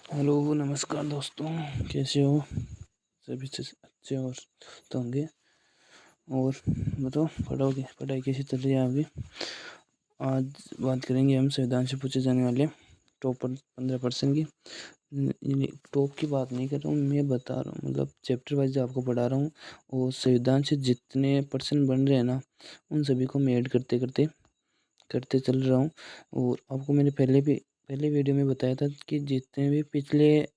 Hello, नमस्कार दोस्तों। कैसे हो? सभी से अच्छे और तो होंगे। और बताओ, पढ़ाई कैसी चल रही है आपकी? आज बात करेंगे हम संविधान से पूछे जाने वाले टॉप 15% की। टॉप की बात नहीं कर रहा हूँ, मैं बता रहा हूँ, मतलब चैप्टर वाइज आपको पढ़ा रहा हूँ। और संविधान से जितने परसेंट बन रहे हैं ना, उन सभी को मैं ऐड करते करते करते चल रहा हूँ। और आपको मैंने पहले वीडियो में बताया था कि जितने भी पिछले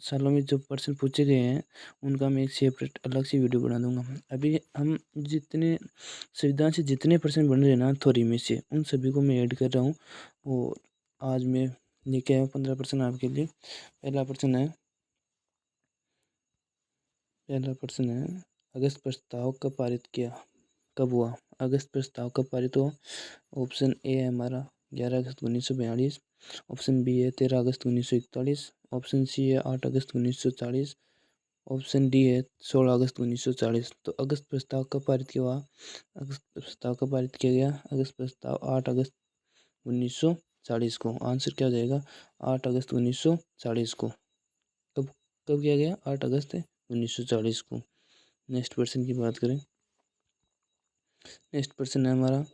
सालों में जो पर्सन पूछे गए हैं, उनका मैं एक सेपरेट अलग से वीडियो बना दूंगा। अभी हम जितने संविधान से जितने परसेंट बन रहे हैं ना थ्योरी में से, उन सभी को मैं ऐड कर रहा हूँ। और आज मैं लेके आया हूँ 15% आपके लिए। पहला प्रश्न है, अगस्त प्रस्ताव कब हुआ? अगस्त प्रस्ताव कब पारित हुआ? ऑप्शन ए है हमारा 11 अगस्त 1942। ऑप्शन बी है 13 अगस्त 1941। ऑप्शन सी है 8 अगस्त 1940। ऑप्शन डी है 16 अगस्त 1940। तो अगस्त प्रस्ताव कब पारित किया हुआ? अगस्त प्रस्ताव कब पारित किया गया? अगस्त प्रस्ताव 8 अगस्त 1940 को। आंसर क्या हो जाएगा? 8 अगस्त 1940 को। कब कब किया गया? 8 अगस्त 1940 को। नेक्स्ट पर्सन की बात करें। नेक्स्ट पर्सन है हमारा,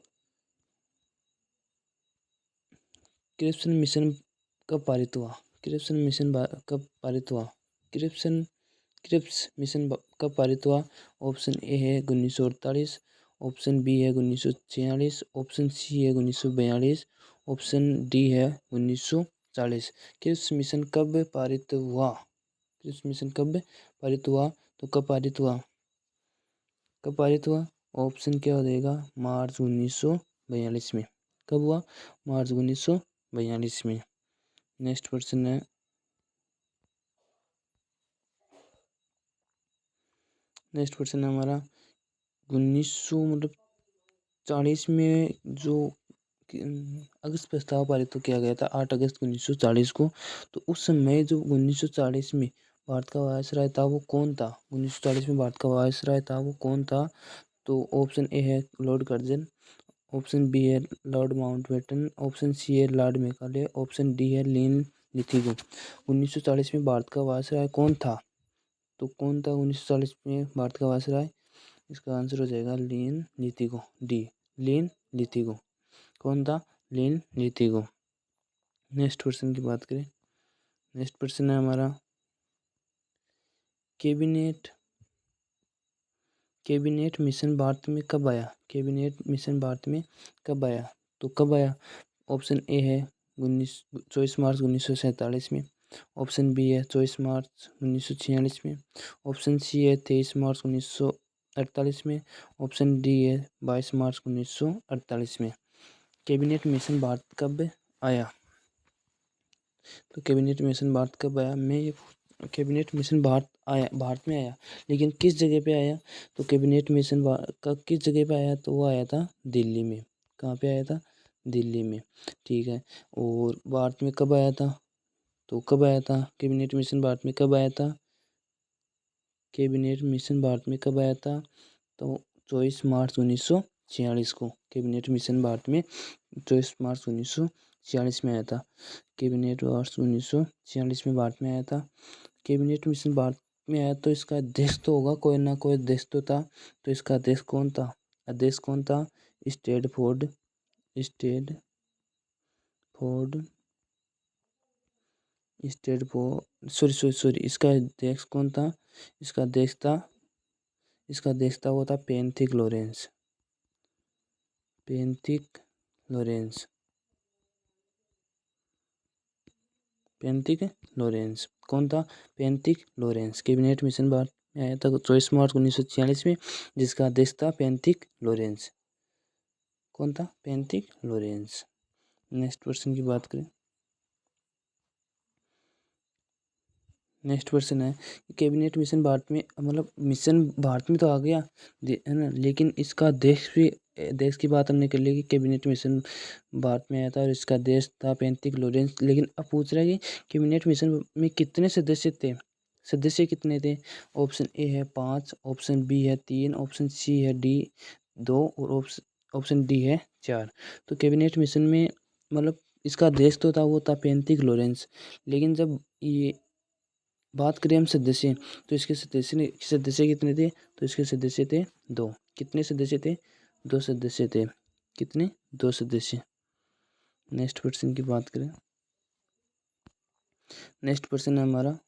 क्रिप्सन मिशन कब पारित हुआ? कब पारित हुआ? क्रिप्सन क्रिप्स मिशन कब पारित हुआ? ऑप्शन ए है 1948। ऑप्शन बी है 1946। ऑप्शन सी है 1942। ऑप्शन डी है 1940। क्रिप्स मिशन कब पारित हुआ? क्रिप्स मिशन कब पारित हुआ? तो कब पारित हुआ? ऑप्शन क्या हो जाएगा? मार्च 1942 में। कब हुआ? मार्च 1942 में। नेक्स्ट क्वेश्चन है, हमारा 1900 मतलब 40 में जो अगस्त प्रस्ताव पारित तो किया गया था 8 अगस्त 1940 को। तो उस समय जो 1940 में भारत का वायसराय था वो कौन था? 1940 में भारत का वायसराय था वो कौन था? तो ऑप्शन ए है लॉर्ड कर्जन। ऑप्शन बी है लॉर्ड माउंटबेटन। ऑप्शन सी है लॉर्ड मेकाले। ऑप्शन डी है लिन लिथिगो। 1940 में भारत का वायसराय कौन था? तो कौन था 1940 में भारत का वायसराय? इसका आंसर हो जाएगा लिन लिथिगो, डी लिन लिथिगो। कौन था? लिन लिथिगो। नेक्स्ट क्वेश्चन की बात करें। नेक्स्ट क्वेश्चन है हमारा, कैबिनेट मिशन भारत में कब आया? कैबिनेट मिशन भारत में कब आया? तो कब आया? ऑप्शन ए है 24 मार्च 1947 में। ऑप्शन बी है 24 मार्च 1946 में। ऑप्शन सी है 23 मार्च 1948 में। ऑप्शन डी है 22 मार्च 1948 में। कैबिनेट मिशन भारत कब आया? तो कैबिनेट मिशन भारत कब आया? कैबिनेट मिशन भारत में आया, लेकिन किस जगह पे आया? तो कैबिनेट मिशन का किस जगह पे आया? तो वो आया था दिल्ली में। कहाँ पे आया था? दिल्ली में। ठीक है। और भारत में कब आया था? तो कब आया था कैबिनेट मिशन भारत में? कब आया था कैबिनेट मिशन भारत में? कब आया था? तो 24 मार्च 1946 को कैबिनेट मिशन भारत में 24 मार्च 1946 में आया था। कैबिनेट वर्ष 1946 में भारत में आया था। कैबिनेट मिशन भारत में आया तो इसका अध्यक्ष तो होगा, कोई ना कोई अध्यक्ष तो था। तो इसका अध्यक्ष कौन था? अध्यक्ष कौन था? स्टेटफोर्ड स्टेटफोर्ड स्टेटफोर्ड सॉरी इसका अध्यक्ष कौन था? इसका अध्यक्ष था वो था पेंथिक लॉरेंस। पेंथिक लॉरेंस पेंथिक लॉरेंस कौन था? पेंथिक लॉरेंस। कैबिनेट मिशन भारत में आया था 24 मार्च 1946 में, जिसका अध्यक्ष था पेंथिक लॉरेंस। कौन था? पेंथिक लॉरेंस। नेक्स्ट क्वेश्चन की बात करें। नेक्स्ट क्वेश्चन है, कैबिनेट मिशन भारत में, मतलब मिशन भारत में तो आ गया है ना, लेकिन इसका देश की बात हमने कर ली कि कैबिनेट मिशन भारत में आया था और इसका देश था पेंथिक लॉरेंस। लेकिन अब पूछ रहा है कि कैबिनेट मिशन में कितने सदस्य थे? सदस्य कितने थे? ऑप्शन ए है 5। ऑप्शन बी है 3। ऑप्शन सी है डी 2 और ऑप्शन डी है 4। तो कैबिनेट मिशन में मतलब इसका अध्यक्ष तो था, वो था पेंथिक लॉरेंस। लेकिन जब ये बात करें हम सदस्य, तो इसके सदस्य कितने थे? तो इसके सदस्य थे 2। कितने सदस्य थे? 2 सदस्य थे। कितने? 2 सदस्य। नेक्स्ट क्वेश्चन की बात करें, नेक्स्ट क्वेश्चन है हमारा,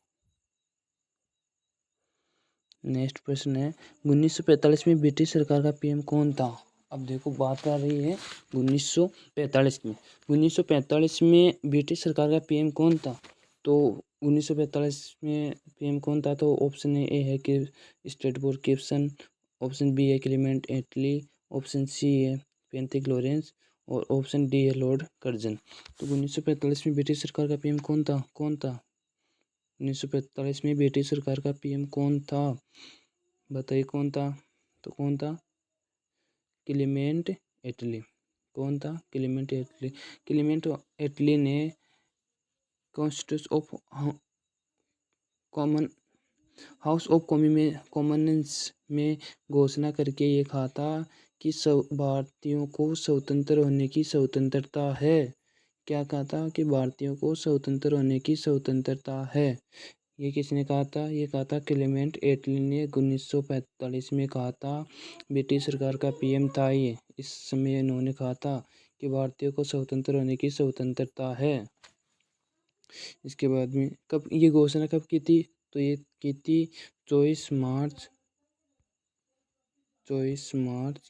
नेक्स्ट प्रश्न है 1945 में ब्रिटिश सरकार का पीएम कौन था? अब देखो बात आ रही है 1945 में। 1945 में ब्रिटिश सरकार का पीएम कौन था? तो 1945 में पीएम कौन था? तो ऑप्शन ए है कि स्ट्रेटफोर्ड गिब्सन, ऑप्शन बी है क्लेमेंट एटली, ऑप्शन सी है पेंथिक लॉरेंस और ऑप्शन डी है लॉर्ड कर्जन। तो 1945 में ब्रिटिश सरकार का पीएम कौन था? कौन था 1945 में ब्रिटिश सरकार का पीएम कौन था? बताइए कौन था? तो कौन था? क्लेमेंट एटली। कौन था? क्लेमेंट एटली। क्लेमेंट एटली ने constitution of common house of Commons में घोषणा करके ये कहा था कि भारतीयों को स्वतंत्र होने की स्वतंत्रता है। क्या कहा था? कि भारतीयों को स्वतंत्र होने की स्वतंत्रता है। ये किसने कहा था? ये कहा था क्लेमेंट एटली ने 1945 में कहा था। ब्रिटिश सरकार का पीएम था ये। इस समय इन्होंने कहा था कि भारतीयों को स्वतंत्र होने की स्वतंत्रता है। इसके बाद में कब ये घोषणा कब की थी? तो ये की थी 24 मार्च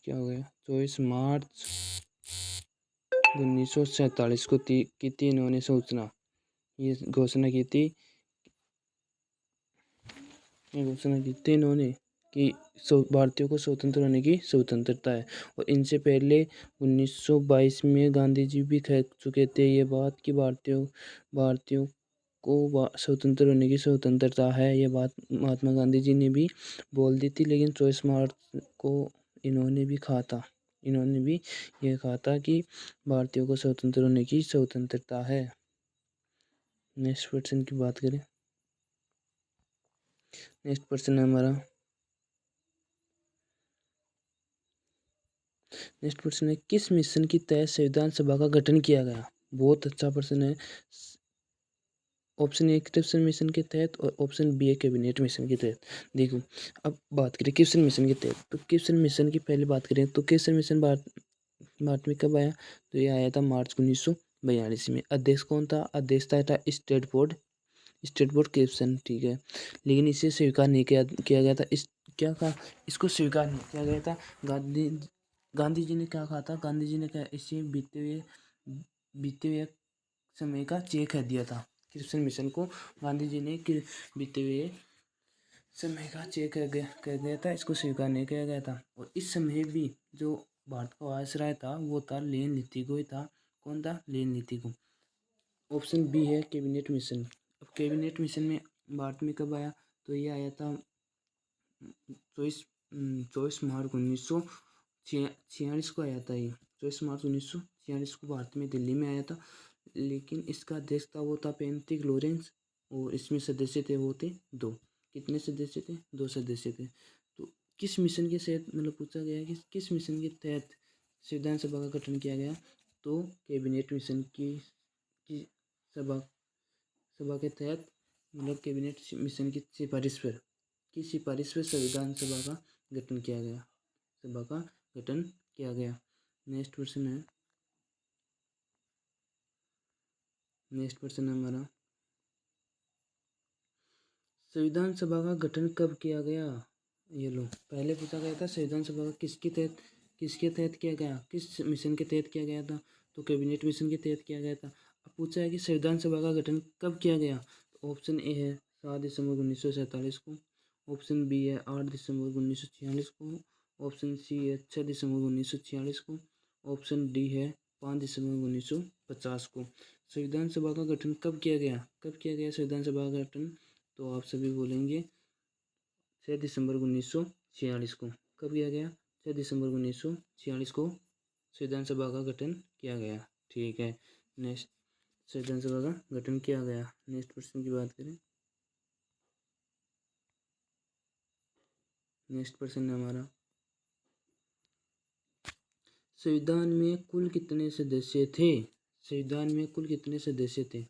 क्या हो गया? 24 मार्च 1947 को की थी इन्होंने सूचना। ये घोषणा की थी इन्होंने कि भारतीयों को स्वतंत्र होने की स्वतंत्रता है। और इनसे पहले 1922 में गांधी जी भी कह चुके थे ये बात कि भारतीयों को स्वतंत्र होने की स्वतंत्रता है। ये बात महात्मा गांधी जी ने भी बोल दी थी। लेकिन 24 मार्च को इन्होंने भी कहा था, इन्होंने भी ये कहा था कि भारतीयों को स्वतंत्र होने की स्वतंत्रता है। नेक्स्ट क्वेश्चन की बात करें, नेक्स्ट क्वेश्चन है हमारा, नेक्स्ट प्रश्न है किस मिशन के तहत संविधान सभा का गठन किया गया? बहुत अच्छा प्रश्न है। ऑप्शन ए क्रिप्सन मिशन के तहत और ऑप्शन बी है कैबिनेट मिशन के तहत। देखो अब बात करें क्रिप्सन मिशन के तहत, तो क्रिप्सन मिशन की पहले बात करें तो क्रिप्सन मिशन भारत में कब आया? तो ये आया था मार्च 1942 में। अध्यक्ष कौन था? अध्यक्ष था स्टेट बोर्ड क्रिप्सन, ठीक है। लेकिन इसे स्वीकार नहीं किया गया था। क्या कहा? इसको स्वीकार नहीं किया गया था। गांधी जी ने क्या कहा था? गांधी जी ने क्या इसे बीते हुए समय का चेक है दिया था। क्रिप्सन मिशन को गांधी जी ने बीते हुए समय का चेक कर दिया था। इसको स्वीकार नहीं किया गया था। और इस समय भी जो भारत का वायसराय था वो था लेन लीतिगो ही था। कौन था? लेन लीतिगो। ऑप्शन बी है कैबिनेट मिशन। अब कैबिनेट मिशन में भारत में कब आया? तो ये आया था 24 मार्च 1946 को आया था। ये 24 मार्च 1946 को भारत में दिल्ली में आया था। लेकिन इसका अध्यक्ष था वो था पेंथिक लॉरेंस और इसमें सदस्य थे वो थे 2। कितने सदस्य थे? 2 सदस्य थे। तो किस मिशन के तहत मतलब पूछा गया है कि किस मिशन के तहत संविधान सभा का गठन किया गया? तो कैबिनेट मिशन की सभा के तहत मतलब कैबिनेट मिशन की सिफारिश पर संविधान सभा का गठन किया गया। सभा का गठन किया गया। नेक्स्ट क्वेश्चन है, नेक्स्ट क्वेश्चन है हमारा संविधान सभा का गठन कब किया गया? ये लो पहले पूछा गया था संविधान सभा का किसके तहत किया गया, किस मिशन के तहत किया गया था? तो कैबिनेट मिशन के तहत किया गया था। अब पूछा है कि संविधान सभा का गठन कब किया गया? तो ऑप्शन ए है 7 दिसंबर 1947 को, ऑप्शन बी है 8 दिसंबर 1946 को, ऑप्शन सी है 6 दिसंबर 1946 को, ऑप्शन डी है 5 दिसंबर 1950 को। संविधान सभा का गठन कब किया गया? कब किया गया संविधान सभा का गठन? तो आप सभी बोलेंगे 6 दिसंबर 1946 को। कब किया गया? 6 दिसंबर 1946 को संविधान सभा का गठन किया गया। ठीक है, नेक्स्ट संविधान सभा का गठन किया गया। नेक्स्ट क्वेश्चन की बात करें, नेक्स्ट क्वेश्चन है हमारा संविधान में कुल कितने सदस्य थे? संविधान में कुल कितने सदस्य थे।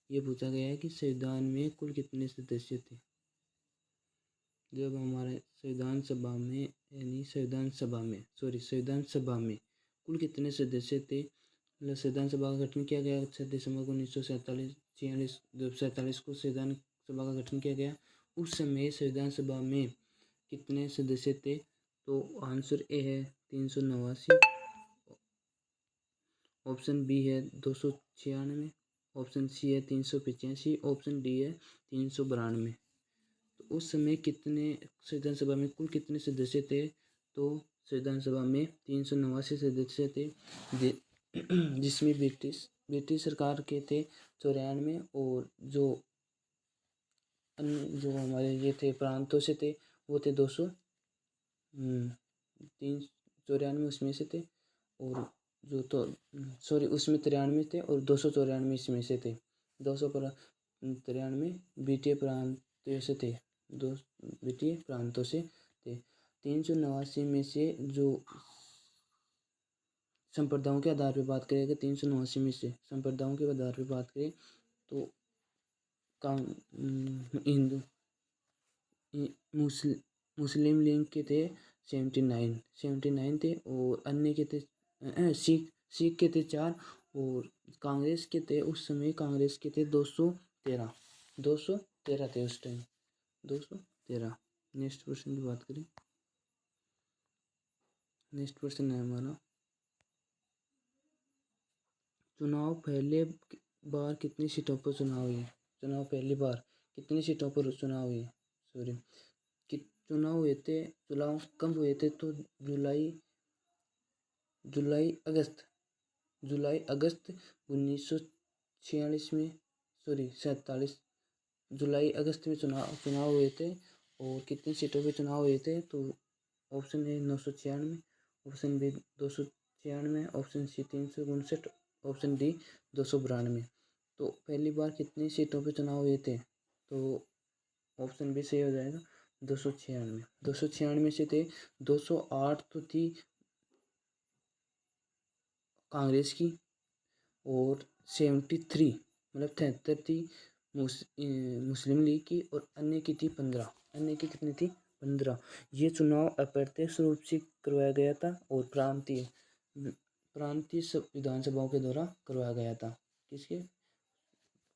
ये पूछा गया है कि संविधान में कुल कितने सदस्य थे। जब हमारे संविधान सभा में संविधान सभा में कुल कितने सदस्य थे। मतलब संविधान सभा का गठन किया गया 6 दिसंबर 1947 जब 47 को संविधान सभा का गठन किया गया। उस समय संविधान सभा में कितने सदस्य थे। तो आंसर ए है 389, ऑप्शन बी है 296, ऑप्शन सी है 385, ऑप्शन डी है 392। तो उस समय कितने संविधान सभा में कुल कितने सदस्य थे। तो संविधान सभा में 389 सदस्य थे, जिसमें ब्रिटिश सरकार के थे 94 और जो अन्य जो हमारे ये थे प्रांतों से थे वो थे 394 उसमें से थे, और जो तो उसमें 93 थे और 294 इसमें से थे। 293 बीटीए प्रांतों से थे, दो बीटीए प्रांतों से थे। 389 में से जो संप्रदायों के आधार पर बात करें, अगर 389 में से संप्रदायों के आधार पर बात करें तो हिंदू मुस्लिम लीग के थे 79 थे, और अन्य के थे सिख के थे 4, और कांग्रेस के थे उस समय कांग्रेस के थे 213 थे उस टाइम 213। नेक्स्ट क्वेश्चन की बात करें। नेक्स्ट क्वेश्चन है हमारा, चुनाव पहले बार कितनी सीटों पर चुनाव हुए। चुनाव पहली बार कितनी सीटों पर चुनाव हुए। चुनाव हुए थे, चुनाव कब हुए थे। तो जुलाई अगस्त 1946 में 47 जुलाई अगस्त में चुनाव हुए थे। और कितनी सीटों पे चुनाव हुए थे। तो option A 996, option B 296, option C 359, option D 292। तो पहली बार कितनी सीटों पे चुनाव हुए थे। तो ऑप्शन बी सही हो जाएगा 296 में से थे 208 तो थी कांग्रेस की, और 73 मतलब 73 थी मुस्लिम लीग की, और अन्य की थी 15। अन्य की कितनी थी 15। ये चुनाव अप्रत्यक्ष रूप से करवाया गया था और प्रांतीय विधानसभाओं के द्वारा करवाया गया था। किसके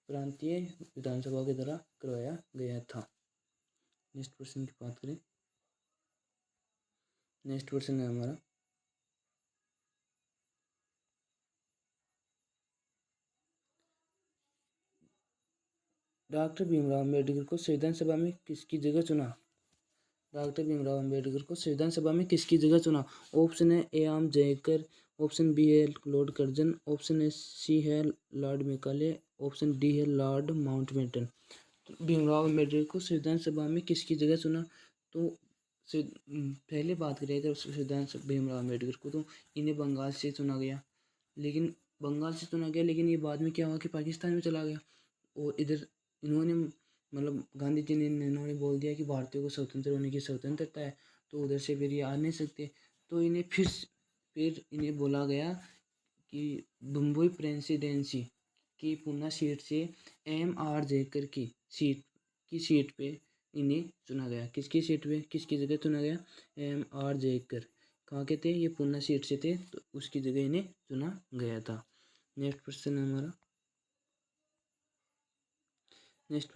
प्रांतीय विधानसभाओं के द्वारा करवाया गया था। नेक्स्ट क्वेश्चन की बात करें। नेक्स्ट क्वेश्चन है हमारा, डॉक्टर भीमराव अम्बेडकर को संविधान सभा में किसकी जगह चुना। डॉक्टर भीमराव अम्बेडकर को संविधान सभा में किसकी जगह चुना। ऑप्शन है ए आम जयकर, ऑप्शन बी है लॉर्ड कर्जन, ऑप्शन है सी है लॉर्ड मेकाले, ऑप्शन डी है लॉर्ड माउंटबेटन। भीमराव अम्बेडकर को संविधान सभा में किसकी जगह चुना। तो पहले बात करें अगर संविधान भीमराव अम्बेडकर को, तो इन्हें बंगाल से चुना गया, लेकिन ये बाद में क्या हुआ कि पाकिस्तान में चला गया। और इधर इन्होंने मतलब गांधी जी ने इन्होंने बोल दिया कि भारतीयों को स्वतंत्र होने की स्वतंत्रता है, तो उधर से फिर ये आ नहीं सकते। तो इन्हें फिर इन्हें बोला गया कि बम्बई प्रेसिडेंसी की पूना सीट से MR जयकर की सीट पे इन्हें चुना गया। किसकी सीट पे किसकी जगह चुना गया। MR जयकर कहाँ के थे, ये पूना सीट से थे, तो उसकी जगह इन्हें चुना गया था। नेक्स्ट क्वेश्चन है हमारा, नेक्स्ट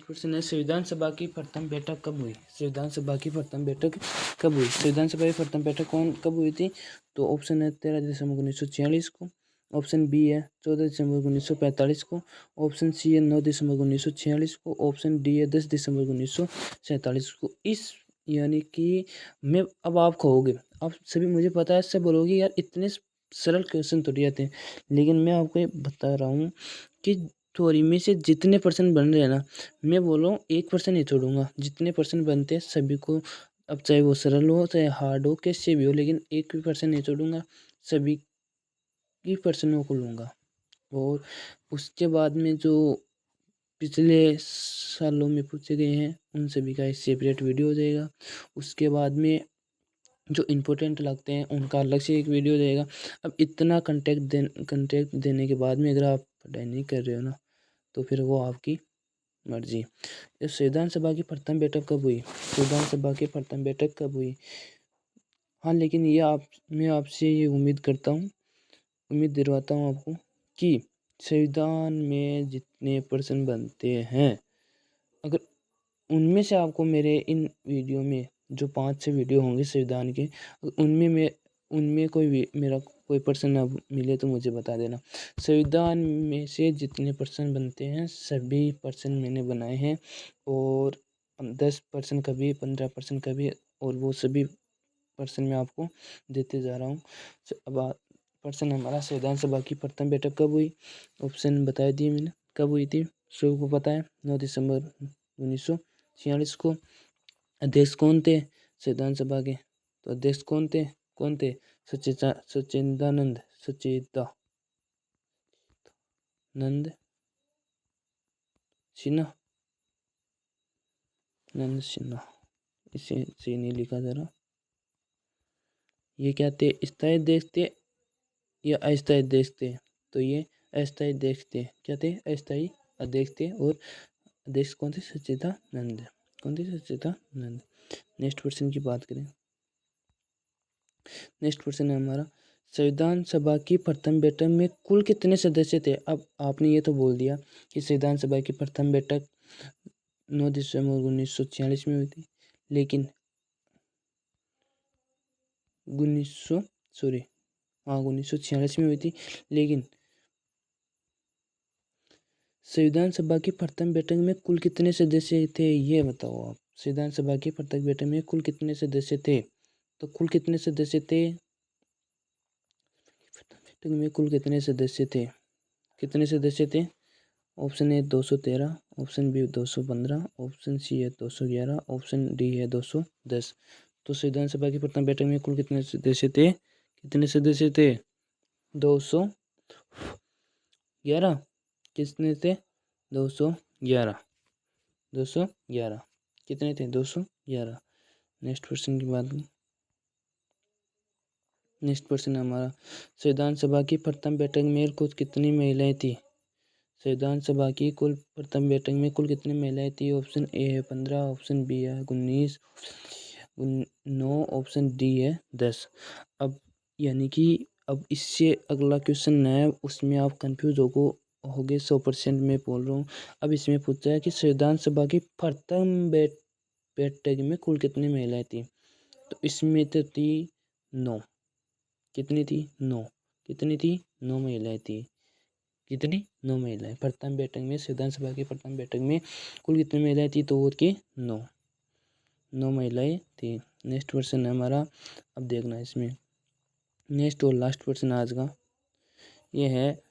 क्वेश्चन है संविधान सभा की प्रथम बैठक कब हुई। संविधान सभा की प्रथम बैठक कब हुई। संविधान सभा की प्रथम बैठक कब हुई थी। तो ऑप्शन है 13 दिसंबर 1946 को, ऑप्शन बी है 14 दिसंबर 1945 को, ऑप्शन सी है 9 दिसंबर 1946 को, ऑप्शन डी है 10 दिसंबर 1947 को। इस यानी कि मैं अब आप कहोगे, आप सभी मुझे पता है सब बोलोगे यार इतने सरल क्वेश्चन थोड़ी आते हैं, लेकिन मैं आपको ये बता रहा हूँ कि थ्योरी में से जितने परसेंट बन रहे हैं ना, मैं बोल रहा हूँ 1% नहीं छोड़ूंगा, जितने परसेंट बनते हैं सभी को, अब चाहे वो सरल हो चाहे हार्ड हो कैसे भी हो, लेकिन 1% नहीं छोड़ूंगा, सभी की परसेंटों को लूँगा। और उसके बाद में जो पिछले सालों में पूछे गए हैं उन सभी का एक सेपरेट वीडियो हो जाएगा। उसके बाद में जो इम्पोर्टेंट लगते हैं उनका अलग से एक वीडियो रहेगा। अब इतना कंटेंट देने के बाद में अगर आप पढ़ाई नहीं कर रहे हो ना, तो फिर वो आपकी मर्जी। इस संविधान सभा की प्रथम बैठक कब हुई? संविधान सभा की प्रथम बैठक कब हुई? हाँ, लेकिन मैं आपसे ये उम्मीद दिलवाता हूँ आपको कि संविधान में जितने प्रश्न बनते हैं, अगर उनमें से आपको मेरे इन वीडियो में जो 5-6 वीडियो होंगे संविधान के, उनमें मेरा कोई प्रश्न ना मिले तो मुझे बता देना। संविधान में से जितने प्रश्न बनते हैं सभी प्रश्न मैंने बनाए हैं, और 10% कभी, 15% कभी, और वो सभी प्रश्न मैं आपको देते जा रहा हूँ। अब प्रश्न हमारा, संविधान सभा की प्रथम बैठक कब हुई? ऑप्शन बता दिए मैंने कब हुई थी, सबको पता है, 9 दिसंबर 1946 को। अध्यक्ष कौन थे संविधान सभा के? तो अध्यक्ष कौन थे? सच्चिदानंद सिन्हा। इसे सही नहीं लिखा जरा। ये क्या थे, स्थायी अध्यक्ष थे या अस्थायी अध्यक्ष थे? तो ये अस्थायी अध्यक्ष थे। क्या थे? अस्थायी अध्यक्ष थे। और अध्यक्ष कौन थे? सच्चिदानंद। नेक्स्ट क्वेश्चन की बात करें। नेक्स्ट क्वेश्चन है हमारा, संविधान सभा की प्रथम बैठक में कुल कितने सदस्य थे? अब आपने ये तो बोल दिया कि संविधान सभा की प्रथम बैठक 9 दिसंबर 1946 में हुई थी, लेकिन 1946 में हुई थी, लेकिन संविधान सभा की प्रथम बैठक में कुल कितने सदस्य थे, ये बताओ आप। संविधान सभा की प्रथम बैठक में कुल कितने सदस्य थे? तो कुल कितने सदस्य थे? बैठक में कुल कितने सदस्य थे? Option A 213, option B 215, option C है 211, ऑप्शन डी है 210। तो संविधान सभा की प्रथम बैठक में कुल कितने सदस्य थे? 211। कितने थे? 211। कितने थे? 211। नेक्स्ट क्वेश्चन की बात। नेक्स्ट क्वेश्चन है हमारा, संविधान सभा की प्रथम बैठक में कुल कितनी महिलाएं थी? संविधान सभा की कुल प्रथम बैठक में कुल कितनी महिलाएं थी? ऑप्शन ए है 15, ऑप्शन बी है 19, 9, ऑप्शन डी है 10। अब यानी कि अब इससे अगला क्वेश्चन है, उसमें आप कंफ्यूज होगे 100% में बोल रहा हूँ। अब इसमें पूछा है कि संविधान सभा की प्रथम बैठक में कुल कितनी महिलाएं थी? तो इसमें तो थी 9। कितनी थी? 9। कितनी थी? 9 महिलाएं थी। कितनी? 9 महिलाएं। प्रथम बैठक में, संविधान सभा की प्रथम बैठक में कुल कितनी महिलाएं थी? तो वो थी 9 महिलाएं थी। नेक्स्ट क्वेश्चन है हमारा, अब देखना इसमें नेक्स्ट और लास्ट क्वेश्चन आज का ये है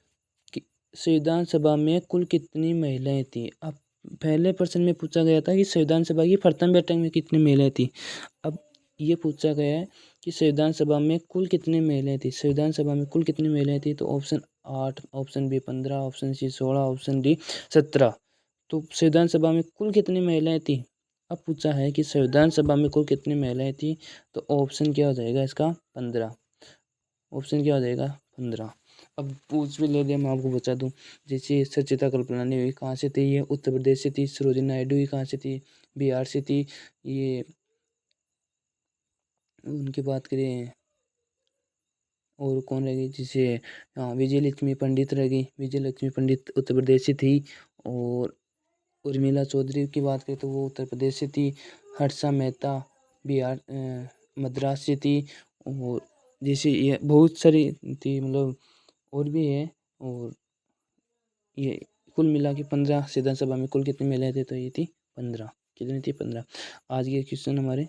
कि संविधान सभा में कुल कितनी महिलाएं थी? अब पहले प्रश्न में पूछा गया था कि संविधान सभा की प्रथम बैठक में कितनी महिलाएं थी। अब ये पूछा गया है कि संविधान सभा में कुल कितनी महिलाएं थी? संविधान सभा में कुल कितनी महिलाएं थी? तो option 8, option B 15, option C 16, option D 17। तो संविधान सभा में कुल कितनी महिलाएं थी? अब पूछा है कि संविधान सभा में कुल कितनी महिलाएं थी, तो ऑप्शन क्या हो जाएगा इसका? 15। ऑप्शन क्या हो जाएगा? 15। अब पूछ भी ले लिया, मैं आपको बता दूं, जैसे सचिता कल्पनानी हुई, कहाँ से थी? ये उत्तर प्रदेश से थी। सरोजिनी नायडू हुई, कहाँ से थी? बिहार से थी। ये उनकी बात करें और कौन रह गई, जिसे हाँ, विजय लक्ष्मी पंडित रह गई। विजय लक्ष्मी पंडित उत्तर प्रदेश से थी। और उर्मिला चौधरी की बात करें तो वो उत्तर प्रदेश से थी। हर्षा मेहता बिहार मद्रास से थी। और जैसे ये बहुत सारी थी, मतलब और भी है। और ये कुल मिला के 15। संविधान सभा में कुल कितनी महिलाएं थे? तो ये थी 15। कितनी थी? 15। आज के क्वेश्चन हमारे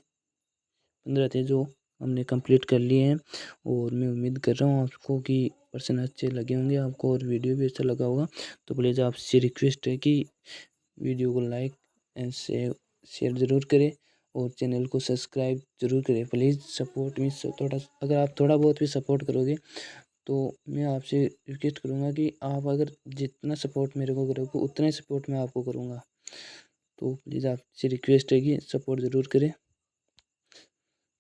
15 थे जो हमने कंप्लीट कर लिए हैं। और मैं उम्मीद कर रहा हूँ आपको कि प्रश्न अच्छे लगे होंगे आपको, और वीडियो भी अच्छा लगा होगा। तो प्लीज़ आपसे रिक्वेस्ट है कि वीडियो को लाइक एंड शेयर ज़रूर करें, और चैनल को सब्सक्राइब ज़रूर करें। प्लीज़ सपोर्ट मी थोड़ा, अगर आप थोड़ा बहुत भी सपोर्ट करोगे तो मैं आपसे रिक्वेस्ट करूँगा कि आप अगर जितना सपोर्ट मेरे को करोगे उतना ही सपोर्ट मैं आपको करूँगा। तो प्लीज़ आपसे रिक्वेस्ट है कि सपोर्ट ज़रूर करें।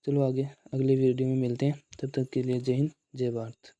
चलो आगे अगले वीडियो में मिलते हैं, तब तक के लिए जय हिंद जय भारत।